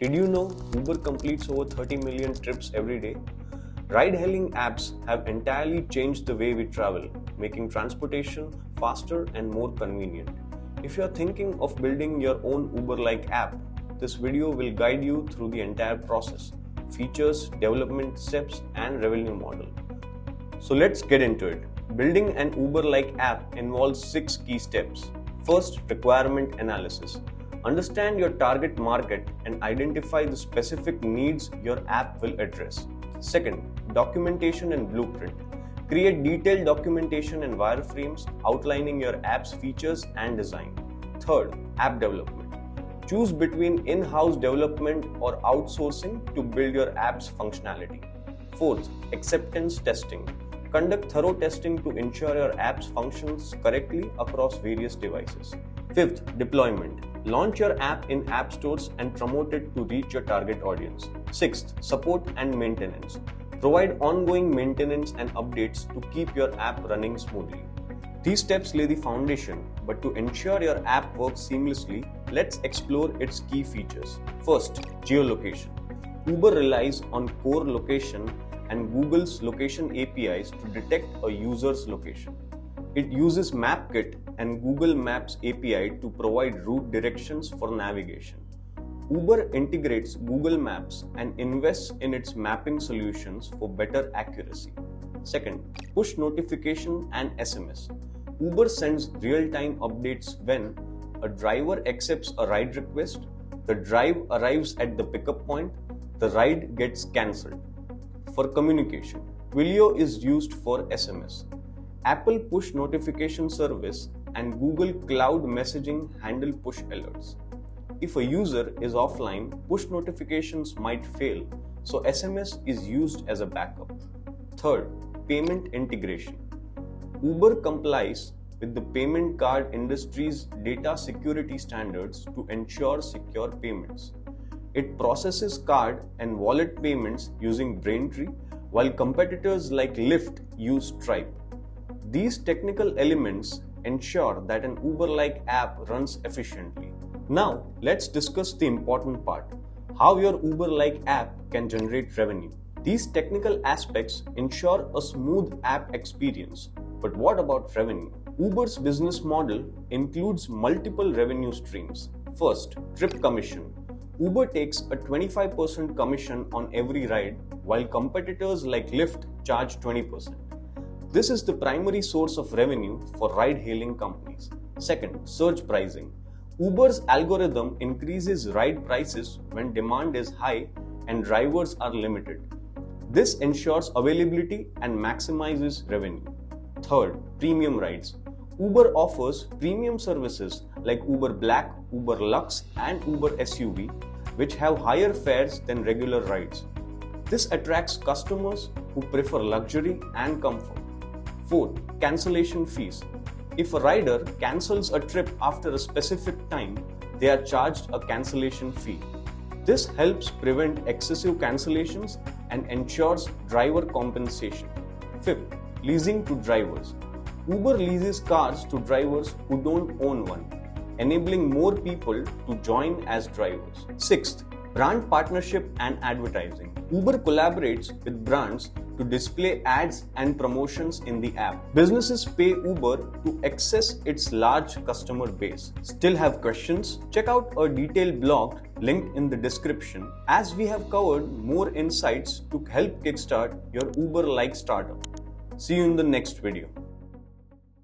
Did you know Uber completes over 30 million trips every day? Ride-hailing apps have entirely changed the way we travel, making transportation faster and more convenient. If you are thinking of building your own Uber-like app, this video will guide you through the entire process, features, development steps, and revenue model. So let's get into it. Building an Uber-like app involves 6 key steps. First, requirement analysis. Understand your target market and identify the specific needs your app will address. Second, documentation and blueprint. Create detailed documentation and wireframes outlining your app's features and design. Third, app development. Choose between in-house development or outsourcing to build your app's functionality. Fourth, acceptance testing. Conduct thorough testing to ensure your apps functions correctly across various devices. Fifth, deployment. Launch your app in app stores and promote it to reach your target audience. Sixth, support and maintenance. Provide ongoing maintenance and updates to keep your app running smoothly. These steps lay the foundation, but to ensure your app works seamlessly, let's explore its key features. First, geolocation. Uber relies on core location and Google's location APIs to detect a user's location. It uses MapKit and Google Maps API to provide route directions for navigation. Uber integrates Google Maps and invests in its mapping solutions for better accuracy. Second, push notification and SMS. Uber sends real-time updates when a driver accepts a ride request, the drive arrives at the pickup point, the ride gets cancelled. For communication, Twilio is used for SMS. Apple Push Notification Service and Google Cloud Messaging handle push alerts. If a user is offline, push notifications might fail, so SMS is used as a backup. Third, payment integration. Uber complies with the payment card industry's data security standards to ensure secure payments. It processes card and wallet payments using Braintree, while competitors like Lyft use Stripe. These technical elements ensure that an Uber-like app runs efficiently. Now, let's discuss the important part: how your Uber-like app can generate revenue. These technical aspects ensure a smooth app experience. But what about revenue? Uber's business model includes multiple revenue streams. First, trip commission. Uber takes a 25% commission on every ride, while competitors like Lyft charge 20%. This is the primary source of revenue for ride-hailing companies. Second, surge pricing. Uber's algorithm increases ride prices when demand is high and drivers are limited. This ensures availability and maximizes revenue. Third, premium rides. Uber offers premium services like Uber Black, Uber Lux, and Uber SUV, which have higher fares than regular rides. This attracts customers who prefer luxury and comfort. Fourth, cancellation fees. If a rider cancels a trip after a specific time, they are charged a cancellation fee. This helps prevent excessive cancellations and ensures driver compensation. Fifth, leasing to drivers. Uber leases cars to drivers who don't own one, enabling more people to join as drivers. Sixth, brand partnership and advertising. Uber collaborates with brands to display ads and promotions in the app. Businesses pay Uber to access its large customer base. Still have questions? Check out a detailed blog linked in the description, as we have covered more insights to help kickstart your Uber-like startup. See you in the next video.